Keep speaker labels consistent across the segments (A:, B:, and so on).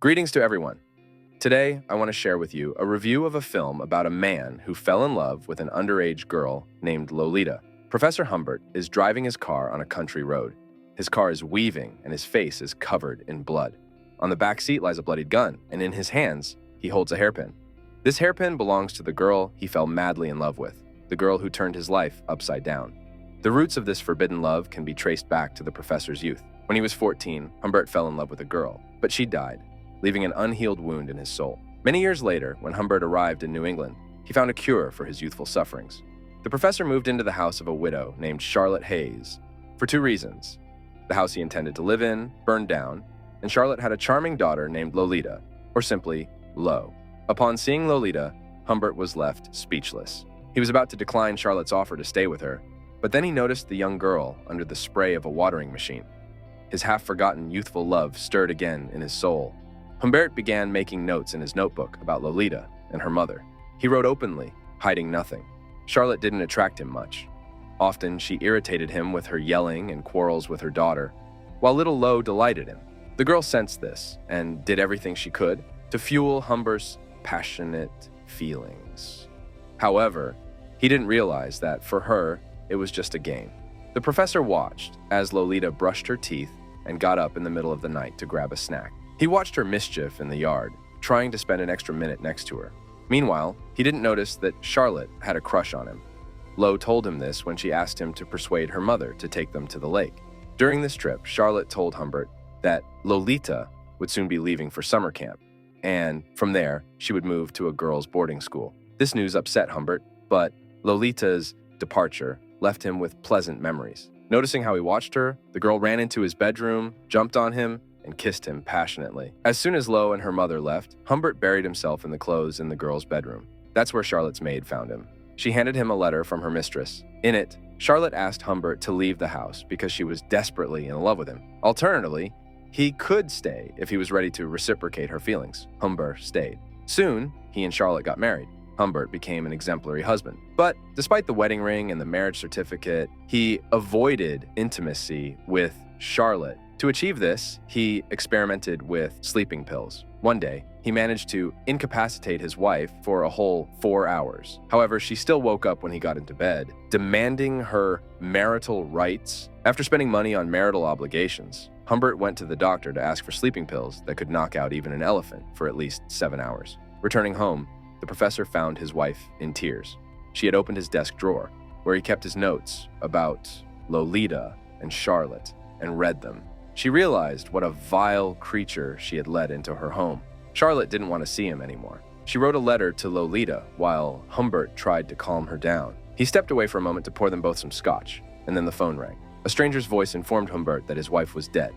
A: Greetings to everyone. Today, I want to share with you a review of a film about a man who fell in love with an underage girl named Lolita. Professor Humbert is driving his car on a country road. His car is weaving and his face is covered in blood. On the back seat lies a bloodied gun, and in his hands, he holds a hairpin. This hairpin belongs to the girl he fell madly in love with, the girl who turned his life upside down. The roots of this forbidden love can be traced back to the professor's youth. When he was 14, Humbert fell in love with a girl, but she died, leaving an unhealed wound in his soul. Many years later, when Humbert arrived in New England, he found a cure for his youthful sufferings. The professor moved into the house of a widow named Charlotte Haze for two reasons. The house he intended to live in burned down, and Charlotte had a charming daughter named Lolita, or simply Lo. Upon seeing Lolita, Humbert was left speechless. He was about to decline Charlotte's offer to stay with her, but then he noticed the young girl under the spray of a watering machine. His half-forgotten youthful love stirred again in his soul. Humbert began making notes in his notebook about Lolita and her mother. He wrote openly, hiding nothing. Charlotte didn't attract him much. Often, she irritated him with her yelling and quarrels with her daughter, while little Lo delighted him. The girl sensed this and did everything she could to fuel Humbert's passionate feelings. However, he didn't realize that for her, it was just a game. The professor watched as Lolita brushed her teeth and got up in the middle of the night to grab a snack. He watched her mischief in the yard, trying to spend an extra minute next to her. Meanwhile, he didn't notice that Charlotte had a crush on him. Lo told him this when she asked him to persuade her mother to take them to the lake. During this trip, Charlotte told Humbert that Lolita would soon be leaving for summer camp, and from there, she would move to a girls' boarding school. This news upset Humbert, but Lolita's departure left him with pleasant memories. Noticing how he watched her, the girl ran into his bedroom, jumped on him, and kissed him passionately. As soon as Lo and her mother left, Humbert buried himself in the clothes in the girl's bedroom. That's where Charlotte's maid found him. She handed him a letter from her mistress. In it, Charlotte asked Humbert to leave the house because she was desperately in love with him. Alternatively, he could stay if he was ready to reciprocate her feelings. Humbert stayed. Soon, he and Charlotte got married. Humbert became an exemplary husband. But despite the wedding ring and the marriage certificate, he avoided intimacy with Charlotte. To achieve this, he experimented with sleeping pills. One day, he managed to incapacitate his wife for a whole 4 hours. However, she still woke up when he got into bed, demanding her marital rights. After spending money on marital obligations, Humbert went to the doctor to ask for sleeping pills that could knock out even an elephant for at least 7 hours. Returning home, the professor found his wife in tears. She had opened his desk drawer, where he kept his notes about Lolita and Charlotte, and read them. She realized what a vile creature she had let into her home. Charlotte didn't want to see him anymore. She wrote a letter to Lolita while Humbert tried to calm her down. He stepped away for a moment to pour them both some scotch, and then the phone rang. A stranger's voice informed Humbert that his wife was dead.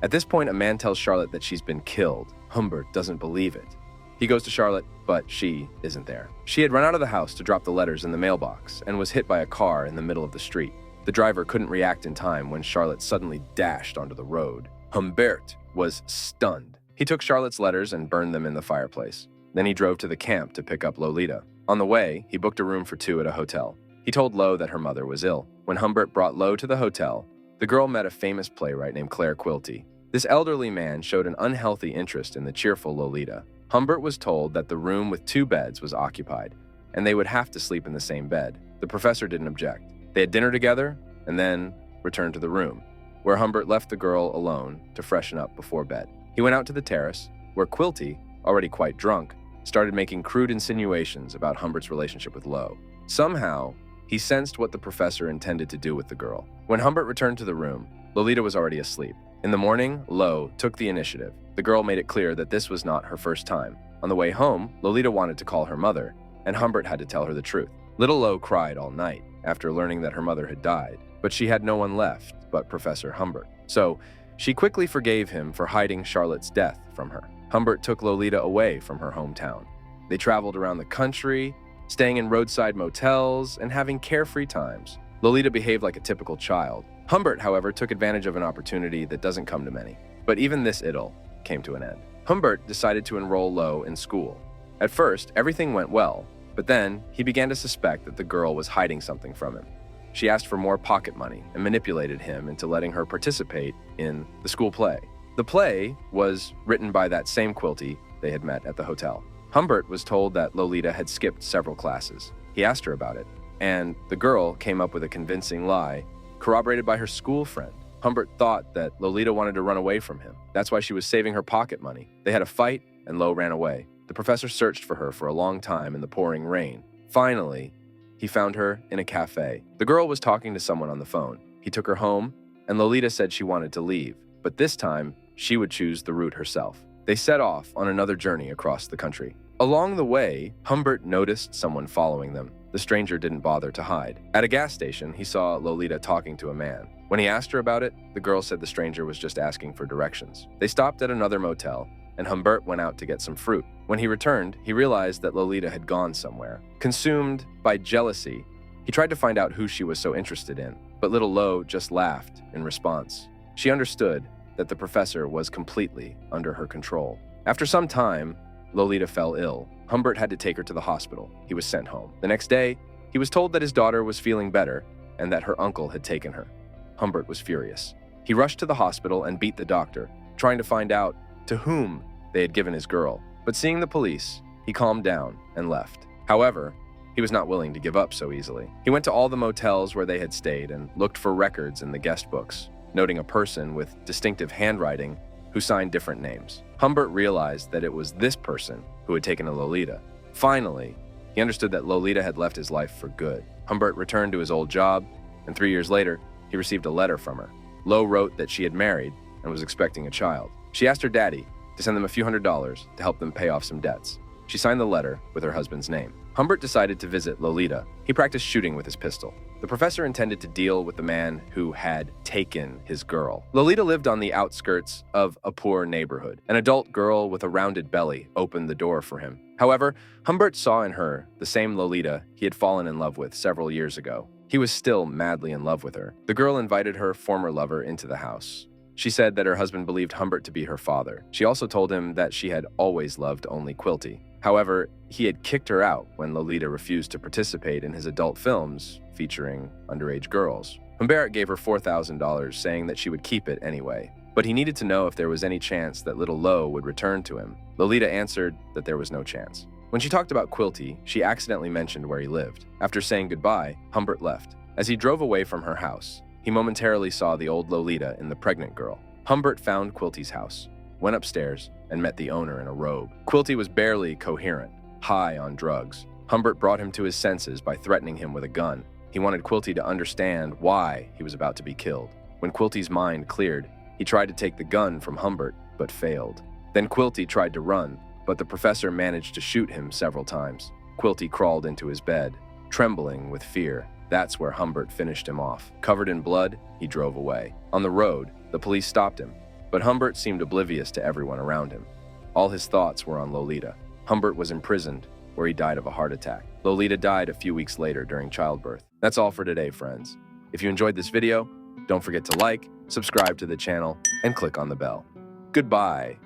A: At this point, a man tells Charlotte that she's been killed. Humbert doesn't believe it. He goes to Charlotte, but she isn't there. She had run out of the house to drop the letters in the mailbox and was hit by a car in the middle of the street. The driver couldn't react in time when Charlotte suddenly dashed onto the road. Humbert was stunned. He took Charlotte's letters and burned them in the fireplace. Then he drove to the camp to pick up Lolita. On the way, he booked a room for two at a hotel. He told Lo that her mother was ill. When Humbert brought Lo to the hotel, the girl met a famous playwright named Claire Quilty. This elderly man showed an unhealthy interest in the cheerful Lolita. Humbert was told that the room with 2 beds was occupied, and they would have to sleep in the same bed. The professor didn't object. They had dinner together, and then returned to the room, where Humbert left the girl alone to freshen up before bed. He went out to the terrace, where Quilty, already quite drunk, started making crude insinuations about Humbert's relationship with Lo. Somehow, he sensed what the professor intended to do with the girl. When Humbert returned to the room, Lolita was already asleep. In the morning, Lo took the initiative. The girl made it clear that this was not her first time. On the way home, Lolita wanted to call her mother, and Humbert had to tell her the truth. Little Lo cried all night after learning that her mother had died, but she had no one left but Professor Humbert. So, she quickly forgave him for hiding Charlotte's death from her. Humbert took Lolita away from her hometown. They traveled around the country, staying in roadside motels and having carefree times. Lolita behaved like a typical child. Humbert, however, took advantage of an opportunity that doesn't come to many. But even this idyll came to an end. Humbert decided to enroll Lo in school. At first, everything went well, but then he began to suspect that the girl was hiding something from him. She asked for more pocket money and manipulated him into letting her participate in the school play. The play was written by that same Quilty they had met at the hotel. Humbert was told that Lolita had skipped several classes. He asked her about it, and the girl came up with a convincing lie, corroborated by her school friend. Humbert thought that Lolita wanted to run away from him. That's why she was saving her pocket money. They had a fight, and Lo ran away. The professor searched for her for a long time in the pouring rain. Finally, he found her in a cafe. The girl was talking to someone on the phone. He took her home, and Lolita said she wanted to leave, but this time, she would choose the route herself. They set off on another journey across the country. Along the way, Humbert noticed someone following them. The stranger didn't bother to hide. At a gas station, he saw Lolita talking to a man. When he asked her about it, the girl said the stranger was just asking for directions. They stopped at another motel, and Humbert went out to get some fruit. When he returned, he realized that Lolita had gone somewhere. Consumed by jealousy, he tried to find out who she was so interested in, but little Lo just laughed in response. She understood that the professor was completely under her control. After some time, Lolita fell ill. Humbert had to take her to the hospital. He was sent home. The next day, he was told that his daughter was feeling better and that her uncle had taken her. Humbert was furious. He rushed to the hospital and beat the doctor, trying to find out to whom they had given his girl. But seeing the police, he calmed down and left. However, he was not willing to give up so easily. He went to all the motels where they had stayed and looked for records in the guest books, noting a person with distinctive handwriting who signed different names. Humbert realized that it was this person who had taken a Lolita. Finally, he understood that Lolita had left his life for good. Humbert returned to his old job, and 3 years later, he received a letter from her. Lo wrote that she had married and was expecting a child. She asked her daddy to send them a few $100s to help them pay off some debts. She signed the letter with her husband's name. Humbert decided to visit Lolita. He practiced shooting with his pistol. The professor intended to deal with the man who had taken his girl. Lolita lived on the outskirts of a poor neighborhood. An adult girl with a rounded belly opened the door for him. However, Humbert saw in her the same Lolita he had fallen in love with several years ago. He was still madly in love with her. The girl invited her former lover into the house. She said that her husband believed Humbert to be her father. She also told him that she had always loved only Quilty. However, he had kicked her out when Lolita refused to participate in his adult films featuring underage girls. Humbert gave her $4,000, saying that she would keep it anyway, but he needed to know if there was any chance that little Lo would return to him. Lolita answered that there was no chance. When she talked about Quilty, she accidentally mentioned where he lived. After saying goodbye, Humbert left. As he drove away from her house, he momentarily saw the old Lolita in the pregnant girl. Humbert found Quilty's house, went upstairs, and met the owner in a robe. Quilty was barely coherent, high on drugs. Humbert brought him to his senses by threatening him with a gun. He wanted Quilty to understand why he was about to be killed. When Quilty's mind cleared, he tried to take the gun from Humbert, but failed. Then Quilty tried to run, but the professor managed to shoot him several times. Quilty crawled into his bed, trembling with fear. That's where Humbert finished him off. Covered in blood, he drove away. On the road, the police stopped him, but Humbert seemed oblivious to everyone around him. All his thoughts were on Lolita. Humbert was imprisoned, where he died of a heart attack. Lolita died a few weeks later during childbirth. That's all for today, friends. If you enjoyed this video, don't forget to like, subscribe to the channel, and click on the bell. Goodbye.